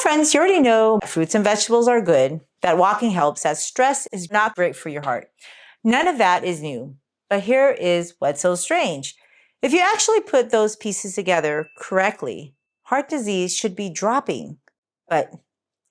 friends, you already know fruits and vegetables are good, that walking helps, that stress is not great for your heart. None of that is new. But here is what's so strange. If you actually put those pieces together correctly, heart disease should be dropping, but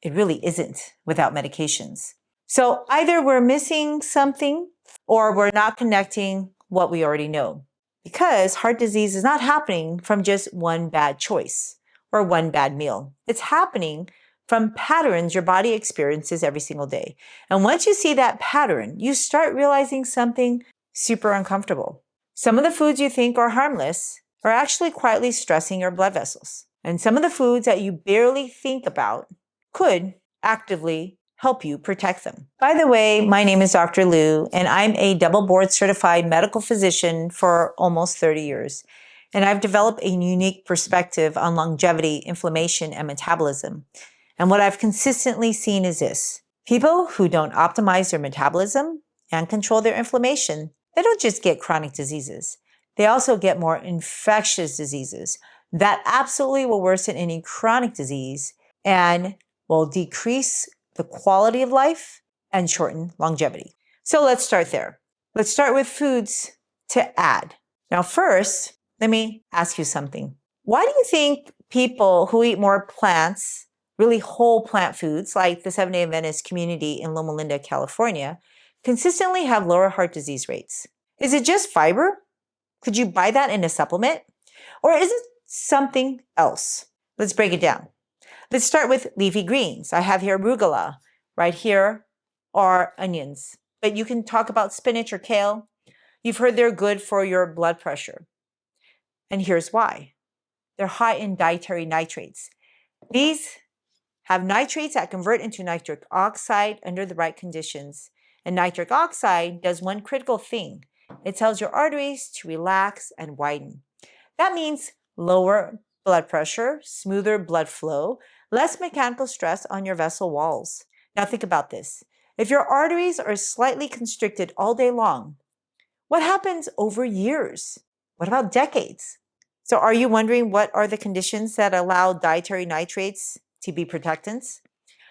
it really isn't without medications. So either we're missing something or we're not connecting what we already know, because heart disease is not happening from just one bad choice or one bad meal. It's happening from patterns your body experiences every single day. And once you see that pattern, you start realizing something super uncomfortable. Some of the foods you think are harmless are actually quietly stressing your blood vessels. And some of the foods that you barely think about could actively help you protect them. By the way, my name is Dr. Liu, and I'm a double board certified medical physician for almost 30 years. And I've developed a unique perspective on longevity, inflammation, and metabolism. And what I've consistently seen is this: people who don't optimize their metabolism and control their inflammation, they don't just get chronic diseases. They also get more infectious diseases that absolutely will worsen any chronic disease and will decrease the quality of life and shorten longevity. So let's start there. Let's start with foods to add. Now, first, let me ask you something. Why do you think people who eat more plants, really whole plant foods, like the Seventh-day Adventist community in Loma, California, consistently have lower heart disease rates? Is it just fiber? Could you buy that in a supplement? Or is it something else? Let's break it down. Let's start with leafy greens. I have here arugula. Right here are onions. But you can talk about spinach or kale. You've heard they're good for your blood pressure. And here's why. They're high in dietary nitrates. These have nitrates that convert into nitric oxide under the right conditions. And nitric oxide does one critical thing. It tells your arteries to relax and widen. That means lower blood pressure, smoother blood flow, less mechanical stress on your vessel walls. Now think about this. If your arteries are slightly constricted all day long, what happens over years? What about decades? So are you wondering what are the conditions that allow dietary nitrates to be protectants?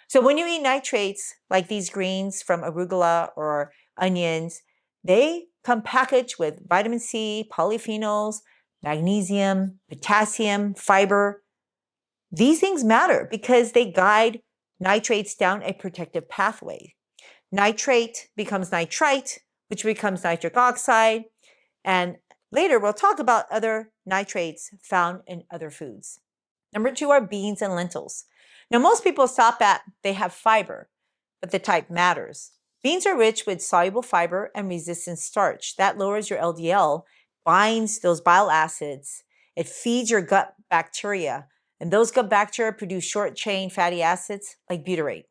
So when you eat nitrates, like these greens from arugula or onions, they come packaged with vitamin C, polyphenols, magnesium, potassium, fiber. These things matter because they guide nitrates down a protective pathway. Nitrate becomes nitrite, which becomes nitric oxide. And later we'll talk about other nitrates found in other foods. Number 2 are beans and lentils. Now, most people stop at they have fiber, but the type matters. Beans are rich with soluble fiber and resistant starch. That lowers your LDL, binds those bile acids. It feeds your gut bacteria, and those gut bacteria produce short-chain fatty acids like butyrate.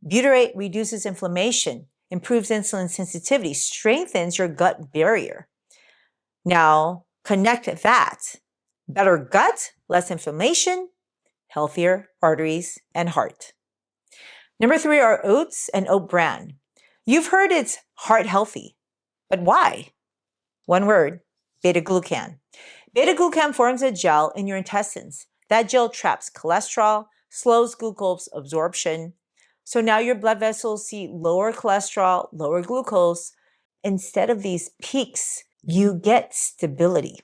Butyrate reduces inflammation, improves insulin sensitivity, strengthens your gut barrier. Now, connect that. Better gut, less inflammation, healthier arteries and heart. Number 3 are oats and oat bran. You've heard it's heart healthy, but why? One word, beta-glucan. Beta-glucan forms a gel in your intestines. That gel traps cholesterol, slows glucose absorption. So now your blood vessels see lower cholesterol, lower glucose. Instead of these peaks, you get stability.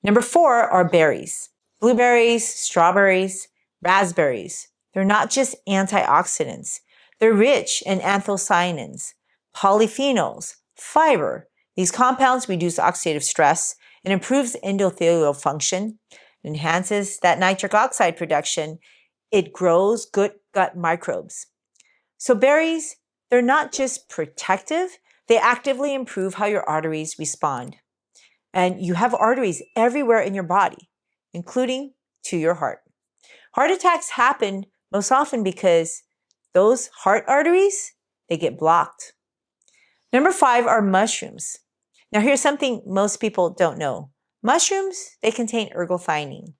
Number 4 are berries. Blueberries, strawberries, raspberries. They're not just antioxidants. They're rich in anthocyanins, polyphenols, fiber. These compounds reduce oxidative stress and improves endothelial function, enhances that nitric oxide production. It grows good gut microbes. So berries, they're not just protective, they actively improve how your arteries respond. And you have arteries everywhere in your body, including to your heart. Heart attacks happen most often because those heart arteries, they get blocked. Number 5 are mushrooms. Now here's something most people don't know. Mushrooms, they contain ergothioneine.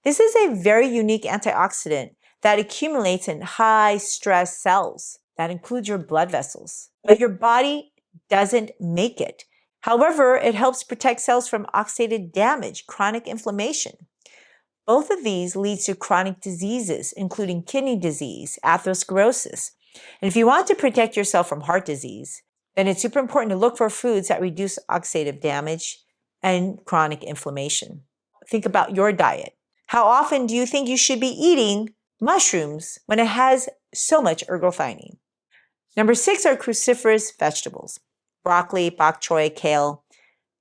This is a very unique antioxidant that accumulates in high stress cells. That includes your blood vessels. But your body doesn't make it. However, it helps protect cells from oxidative damage, chronic inflammation. Both of these lead to chronic diseases, including kidney disease, atherosclerosis. And if you want to protect yourself from heart disease, then it's super important to look for foods that reduce oxidative damage and chronic inflammation. Think about your diet. How often do you think you should be eating mushrooms when it has so much ergothioneine? Number 6 are cruciferous vegetables: broccoli, bok choy, kale.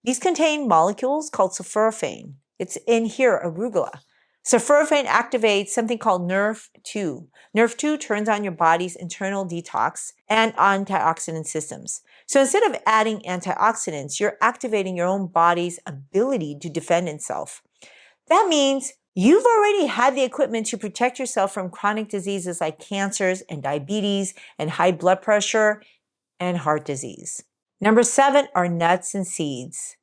These contain molecules called sulforaphane. It's in here, arugula. Sulforaphane activates something called NRF2. NRF2 turns on your body's internal detox and antioxidant systems. So instead of adding antioxidants, you're activating your own body's ability to defend itself. That means you've already had the equipment to protect yourself from chronic diseases like cancers and diabetes and high blood pressure and heart disease. Number 7 are nuts and seeds: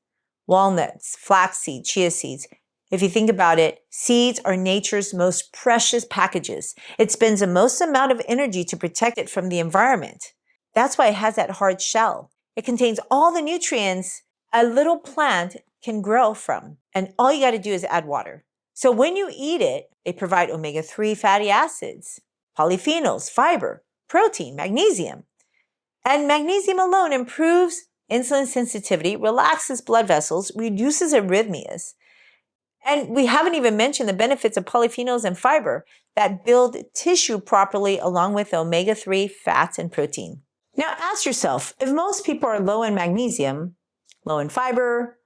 walnuts, flaxseed, chia seeds. If you think about it, seeds are nature's most precious packages. It spends the most amount of energy to protect it from the environment. That's why it has that hard shell. It contains all the nutrients a little plant can grow from, and all you got to do is add water. So when you eat it, they provide omega-3 fatty acids, polyphenols, fiber, protein, magnesium. And magnesium alone improves insulin sensitivity, relaxes blood vessels, reduces arrhythmias. And we haven't even mentioned the benefits of polyphenols and fiber that build tissue properly, along with omega-3 fats and protein. Now ask yourself, if most people are low in magnesium, low in fiber,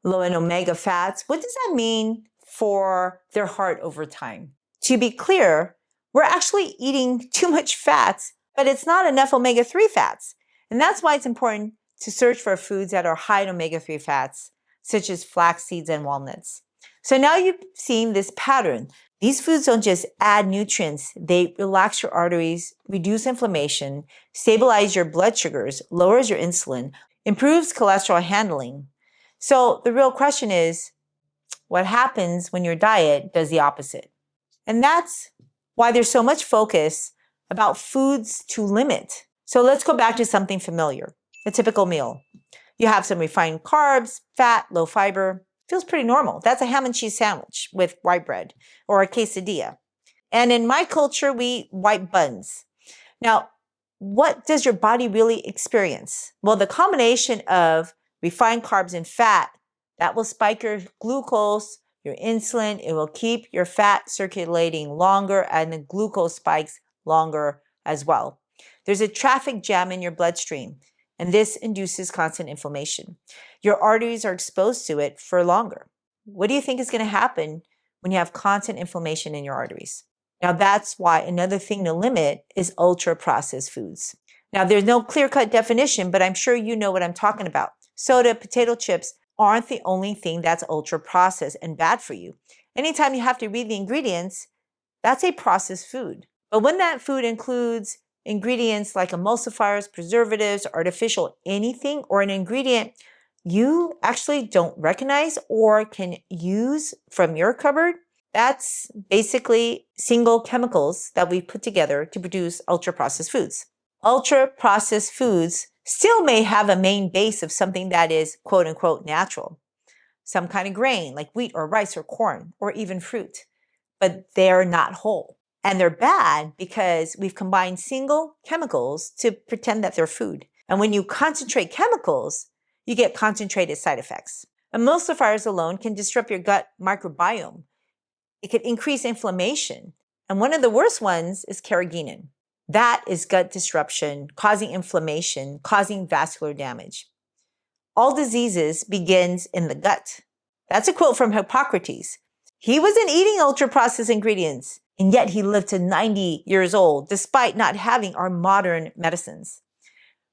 low in omega fats, what does that mean for their heart over time? To be clear, we're actually eating too much fats, but it's not enough omega-3 fats. And that's why it's important to search for foods that are high in omega-3 fats, such as flax seeds and walnuts. So now you've seen this pattern. These foods don't just add nutrients, they relax your arteries, reduce inflammation, stabilize your blood sugars, lowers your insulin, improves cholesterol handling. So the real question is, what happens when your diet does the opposite? And that's why there's so much focus about foods to limit. So let's go back to something familiar, a typical meal. You have some refined carbs, fat, low fiber. Feels pretty normal. That's a ham and cheese sandwich with white bread or a quesadilla. And in my culture, we eat white buns. Now, what does your body really experience? Well, the combination of refined carbs and fat, that will spike your glucose, your insulin. It will keep your fat circulating longer, and the glucose spikes longer as well. There's a traffic jam in your bloodstream, and this induces constant inflammation. Your arteries are exposed to it for longer. What do you think is going to happen when you have constant inflammation in your arteries? Now, that's why another thing to limit is ultra-processed foods. Now, there's no clear-cut definition, but I'm sure you know what I'm talking about. Soda, potato chips aren't the only thing that's ultra-processed and bad for you. Anytime you have to read the ingredients, that's a processed food. But when that food includes ingredients like emulsifiers, preservatives, artificial anything, or an ingredient you actually don't recognize or can use from your cupboard, that's basically single chemicals that we put together to produce ultra-processed foods. Ultra-processed foods still may have a main base of something that is quote-unquote natural, some kind of grain like wheat or rice or corn or even fruit, but they're not whole. And they're bad because we've combined single chemicals to pretend that they're food. And when you concentrate chemicals, you get concentrated side effects. Emulsifiers alone can disrupt your gut microbiome. It can increase inflammation. And one of the worst ones is carrageenan. That is gut disruption, causing inflammation, causing vascular damage. All diseases begins in the gut. That's a quote from Hippocrates. He wasn't eating ultra-processed ingredients, and yet he lived to 90 years old, despite not having our modern medicines.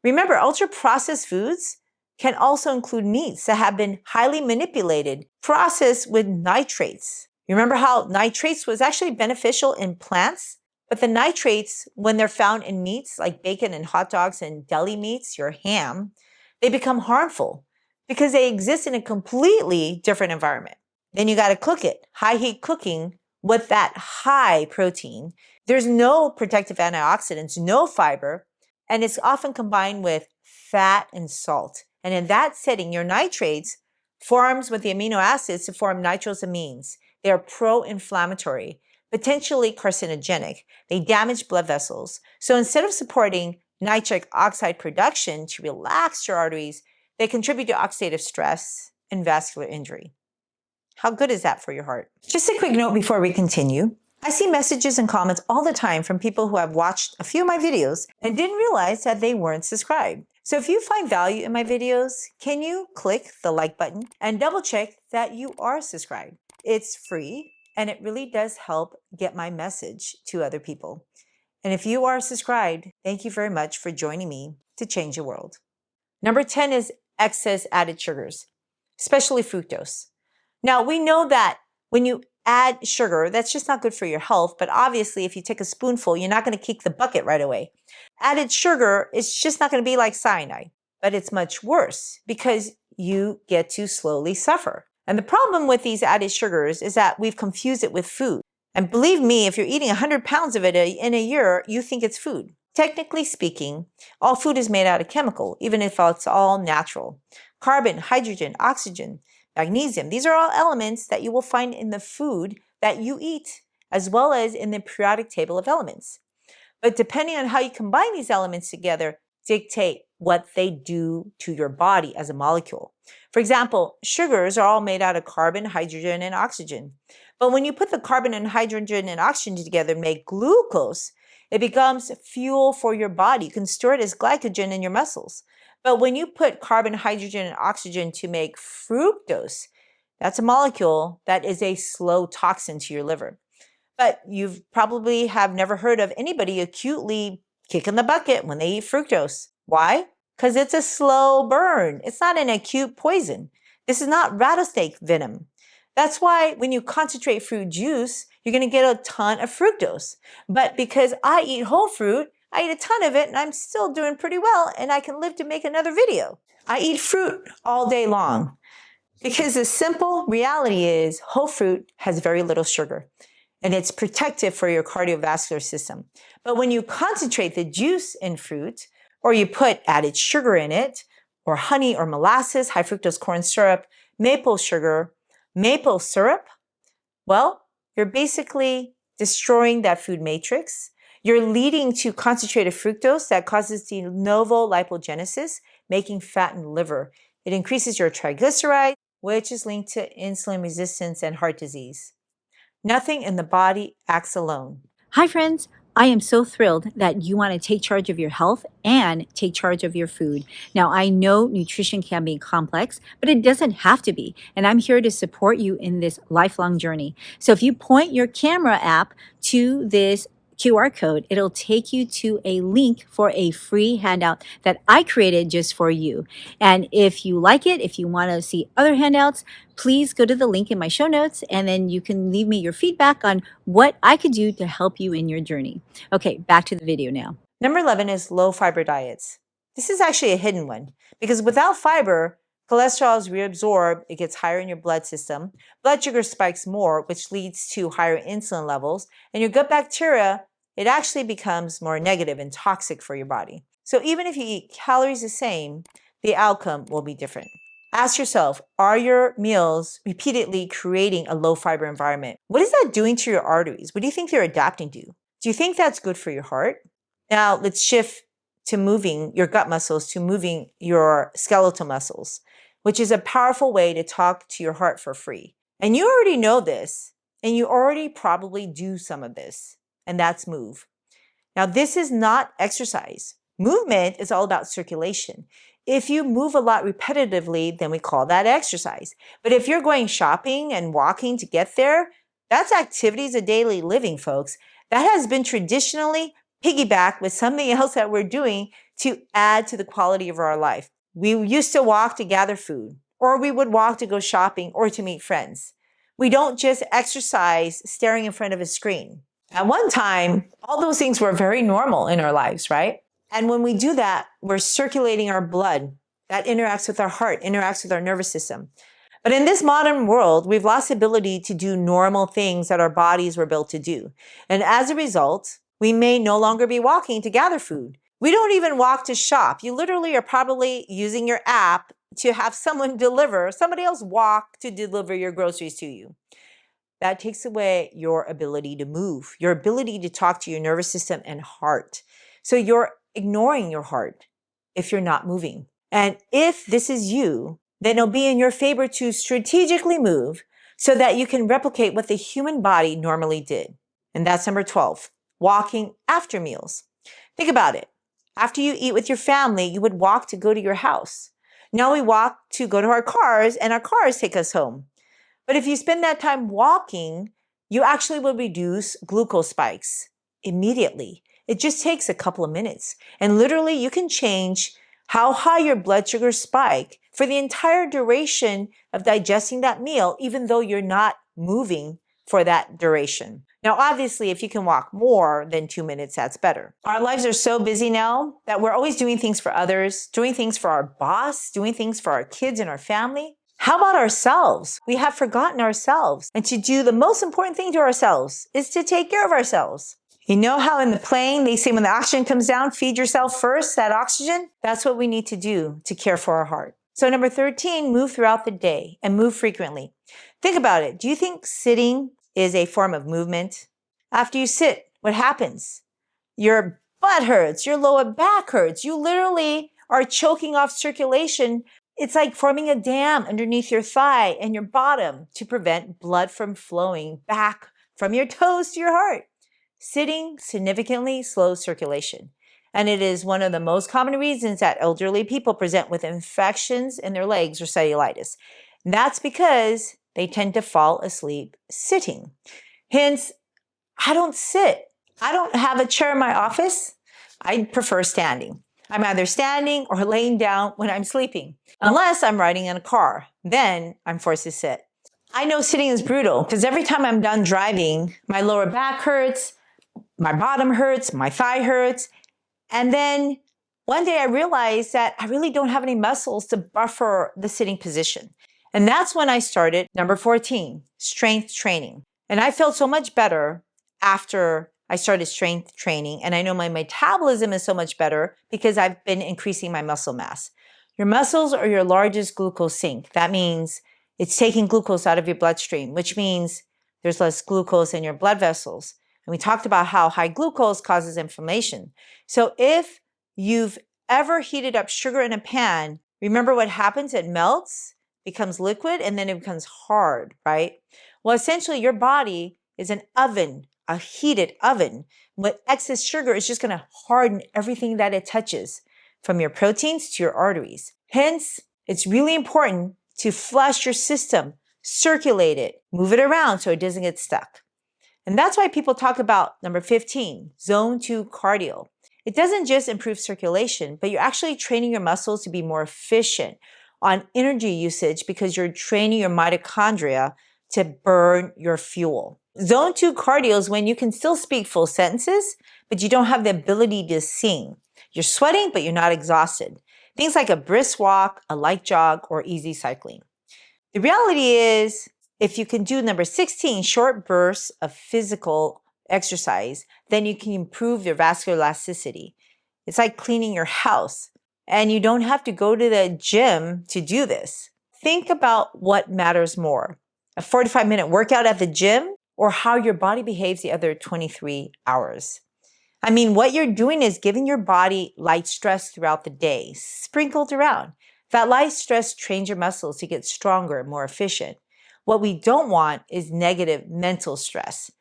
Remember, ultra-processed foods can also include meats that have been highly manipulated, processed with nitrates. Remember how nitrates was actually beneficial in plants? But the nitrates, when they're found in meats like bacon and hot dogs and deli meats, your ham, they become harmful because they exist in a completely different environment. Then you got to cook it, high heat cooking with that high protein. There's no protective antioxidants, no fiber, and it's often combined with fat and salt. And in that setting, your nitrates forms with the amino acids to form nitrosamines. They are pro-inflammatory, potentially carcinogenic. They damage blood vessels. So instead of supporting nitric oxide production to relax your arteries, they contribute to oxidative stress and vascular injury. How good is that for your heart? Just a quick note before we continue. I see messages and comments all the time from people who have watched a few of my videos and didn't realize that they weren't subscribed. So if you find value in my videos, can you click the like button and double check that you are subscribed? It's free and it really does help get my message to other people. And if you are subscribed, thank you very much for joining me to change the world. Number 10 is excess added sugars, especially fructose. Now, we know that when you add sugar, that's just not good for your health, but obviously if you take a spoonful, you're not going to kick the bucket right away. Added sugar is just not going to be like cyanide, but it's much worse because you get to slowly suffer. And the problem with these added sugars is that we've confused it with food. And believe me, if you're eating 100 pounds of it in a year, you think it's food. Technically speaking, all food is made out of chemical, even if it's all natural. Carbon, hydrogen, oxygen, magnesium, these are all elements that you will find in the food that you eat, as well as in the periodic table of elements. But depending on how you combine these elements together, dictate what they do to your body as a molecule. For example, sugars are all made out of carbon, hydrogen, and oxygen. But when you put the carbon and hydrogen and oxygen together and make glucose, it becomes fuel for your body. You can store it as glycogen in your muscles. But when you put carbon, hydrogen, and oxygen to make fructose, that's a molecule that is a slow toxin to your liver. But you've probably have never heard of anybody acutely kicking the bucket when they eat fructose. Why? Because it's a slow burn. It's not an acute poison. This is not rattlesnake venom. That's why when you concentrate fruit juice, you're going to get a ton of fructose. But because I eat whole fruit, I eat a ton of it and I'm still doing pretty well and I can live to make another video. I eat fruit all day long because the simple reality is whole fruit has very little sugar and it's protective for your cardiovascular system. But when you concentrate the juice in fruit or you put added sugar in it or honey or molasses, high fructose corn syrup, maple sugar, maple syrup, well, you're basically destroying that food matrix. You're leading to concentrated fructose that causes de novo lipogenesis, making fat in the liver. It increases your triglyceride, which is linked to insulin resistance and heart disease. Nothing in the body acts alone. Hi friends, I am so thrilled that you want to take charge of your health and take charge of your food. Now, I know nutrition can be complex, but it doesn't have to be. And I'm here to support you in this lifelong journey. So if you point your camera app to this QR code, it'll take you to a link for a free handout that I created just for you. And if you like it, if you want to see other handouts, please go to the link in my show notes and then you can leave me your feedback on what I could do to help you in your journey. Okay, back to the video now. Number 11 is low fiber diets. This is actually a hidden one because without fiber, cholesterol is reabsorbed, it gets higher in your blood system, blood sugar spikes more, which leads to higher insulin levels, and your gut bacteria, it actually becomes more negative and toxic for your body. So even if you eat calories the same, the outcome will be different. Ask yourself, are your meals repeatedly creating a low fiber environment? What is that doing to your arteries? What do you think they're adapting to? Do you think that's good for your heart? Now let's shift to moving your gut muscles to moving your skeletal muscles, which is a powerful way to talk to your heart for free. And you already know this, and you already probably do some of this, and that's move. Now, this is not exercise. Movement is all about circulation. If you move a lot repetitively, then we call that exercise. But if you're going shopping and walking to get there, that's activities of daily living, folks. That has been traditionally piggybacked with something else that we're doing to add to the quality of our life. We used to walk to gather food, or we would walk to go shopping or to meet friends. We don't just exercise staring in front of a screen. At one time, all those things were very normal in our lives, right? And when we do that, we're circulating our blood. That interacts with our heart, interacts with our nervous system. But in this modern world, we've lost the ability to do normal things that our bodies were built to do. And as a result, we may no longer be walking to gather food. We don't even walk to shop. You literally are probably using your app to have someone deliver, somebody else walk to deliver your groceries to you. that takes away your ability to move, your ability to talk to your nervous system and heart. So you're ignoring your heart if you're not moving. And if this is you, then it'll be in your favor to strategically move so that you can replicate what the human body normally did. And that's number 12, walking after meals. Think about it. After you eat with your family, you would walk to go to your house. Now we walk to go to our cars, and our cars take us home. But if you spend that time walking, you actually will reduce glucose spikes immediately. It just takes a couple of minutes. And literally, you can change how high your blood sugars spike for the entire duration of digesting that meal, even though you're not moving for that duration. Now, obviously, if you can walk more than 2 minutes, that's better. Our lives are so busy now that we're always doing things for others, doing things for our boss, doing things for our kids and our family. How about ourselves? We have forgotten ourselves. And to do the most important thing to ourselves is to take care of ourselves. You know how in the plane, they say when the oxygen comes down, feed yourself first, that oxygen? That's what we need to do to care for our heart. So number 13, move throughout the day and move frequently. Think about it. Do you think sitting is a form of movement? After you sit, what happens? Your butt hurts, your lower back hurts. You literally are choking off circulation. It's like forming a dam underneath your thigh and your bottom to prevent blood from flowing back from your toes to your heart. Sitting significantly slows circulation. And it is one of the most common reasons that elderly people present with infections in their legs or cellulitis. And that's because they tend to fall asleep sitting. Hence, I don't sit. I don't have a chair in my office. I prefer standing. I'm either standing or laying down when I'm sleeping, unless I'm riding in a car. Then I'm forced to sit. I know sitting is brutal because every time I'm done driving, my lower back hurts, my bottom hurts, my thigh hurts. And then one day I realized that I really don't have any muscles to buffer the sitting position. And that's when I started number 14, strength training. And I felt so much better after I started strength training. And I know my metabolism is so much better because I've been increasing my muscle mass. Your muscles are your largest glucose sink. That means it's taking glucose out of your bloodstream, which means there's less glucose in your blood vessels. And we talked about how high glucose causes inflammation. So if you've ever heated up sugar in a pan, remember what happens? It melts, becomes liquid, and then it becomes hard, right? Well, essentially, your body is an oven, a heated oven. With excess sugar, it's just going to harden everything that it touches, from your proteins to your arteries. Hence, it's really important to flush your system, circulate it, move it around so it doesn't get stuck. And that's why people talk about number 15, zone 2 cardio. It doesn't just improve circulation, but you're actually training your muscles to be more efficient on energy usage because you're training your mitochondria to burn your fuel. Zone 2 cardio is when you can still speak full sentences, but you don't have the ability to sing. You're sweating, but you're not exhausted. Things like a brisk walk, a light jog, or easy cycling. The reality is, if you can do number 16, short bursts of physical exercise, then you can improve your vascular elasticity. It's like cleaning your house, and you don't have to go to the gym to do this. Think about what matters more, a 45-minute workout at the gym or how your body behaves the other 23 hours. I mean, what you're doing is giving your body light stress throughout the day, sprinkled around. That light stress trains your muscles to get stronger, more efficient. What we don't want is negative mental stress.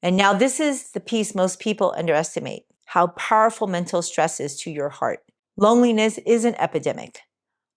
And now this is the piece most people underestimate, how powerful mental stress is to your heart. Loneliness is an epidemic.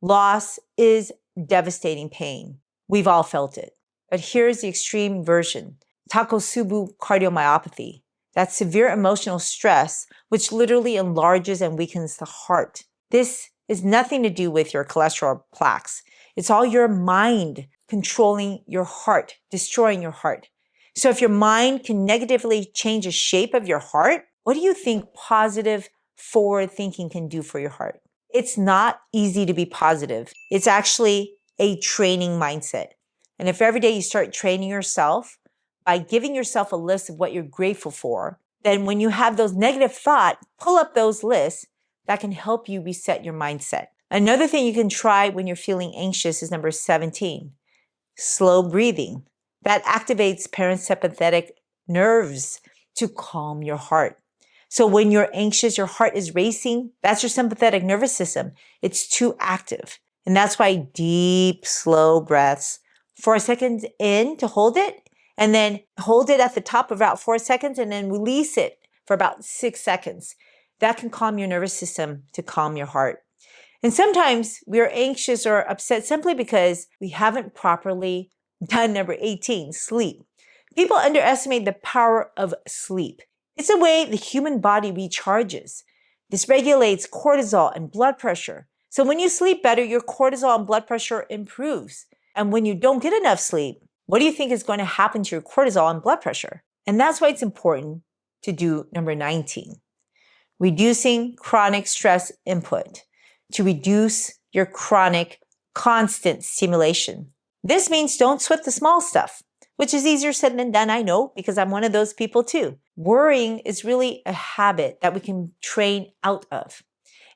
Loss is devastating pain. We've all felt it. But here's the extreme version, Takotsubo cardiomyopathy. That's severe emotional stress, which literally enlarges and weakens the heart. This is nothing to do with your cholesterol plaques. It's all your mind controlling your heart, destroying your heart. So if your mind can negatively change the shape of your heart, what do you think positive forward thinking can do for your heart? It's not easy to be positive. It's actually a training mindset. And if every day you start training yourself by giving yourself a list of what you're grateful for, then when you have those negative thoughts, pull up those lists that can help you reset your mindset. Another thing you can try when you're feeling anxious is number 17, slow breathing. that activates parasympathetic nerves to calm your heart. So when you're anxious, your heart is racing, that's your sympathetic nervous system. It's too active. And that's why deep, slow breaths, 4 seconds in to hold it, and then hold it at the top of about 4 seconds, and then release it for about 6 seconds. That can calm your nervous system to calm your heart. And sometimes we are anxious or upset simply because we haven't properly done number 18, sleep. People underestimate the power of sleep. It's a way the human body recharges. This regulates cortisol and blood pressure. So when you sleep better, your cortisol and blood pressure improves. And when you don't get enough sleep, what do you think is going to happen to your cortisol and blood pressure? And that's why it's important to do number 19, reducing chronic stress input to reduce your chronic constant stimulation. This means don't sweat the small stuff, which is easier said than done, I know, because I'm one of those people too. Worrying is really a habit that we can train out of.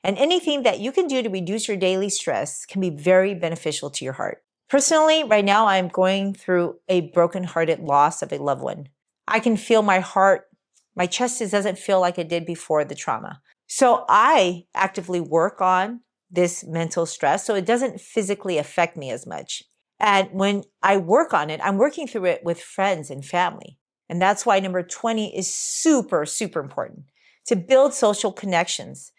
And anything that you can do to reduce your daily stress can be very beneficial to your heart. Personally, right now, I'm going through a brokenhearted loss of a loved one. I can feel my heart, my chest doesn't feel like it did before the trauma. So I actively work on this mental stress so it doesn't physically affect me as much. And when I work on it, I'm working through it with friends and family. And that's why number 20 is super, super important, to build social connections.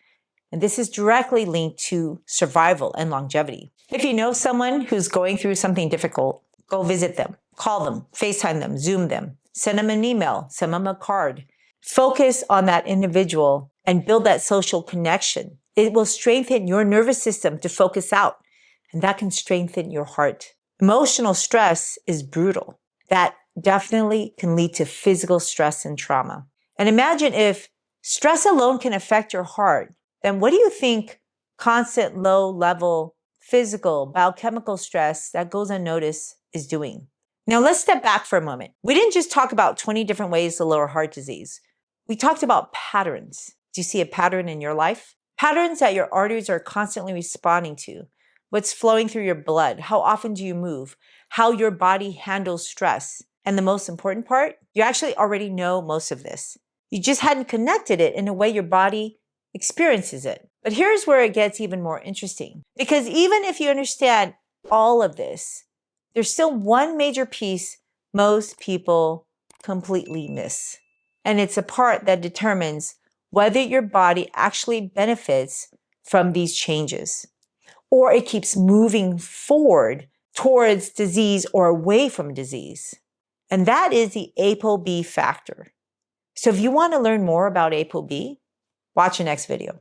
And this is directly linked to survival and longevity. If you know someone who's going through something difficult, go visit them, call them, FaceTime them, Zoom them, send them an email, send them a card. Focus on that individual and build that social connection. It will strengthen your nervous system to focus out, and that can strengthen your heart. Emotional stress is brutal. That definitely can lead to physical stress and trauma. And imagine if stress alone can affect your heart, then what do you think constant low-level physical biochemical stress that goes unnoticed is doing? Now let's step back for a moment. We didn't just talk about 20 different ways to lower heart disease. We talked about patterns. Do you see a pattern in your life? Patterns that your arteries are constantly responding to. What's flowing through your blood? How often do you move? How your body handles stress? And the most important part, you actually already know most of this. You just hadn't connected it in a way your body experiences it. But here's where it gets even more interesting. Because even if you understand all of this, there's still one major piece most people completely miss. And it's a part that determines whether your body actually benefits from these changes, or it keeps moving forward towards disease or away from disease. And that is the ApoB factor. So if you want to learn more about ApoB, watch the next video.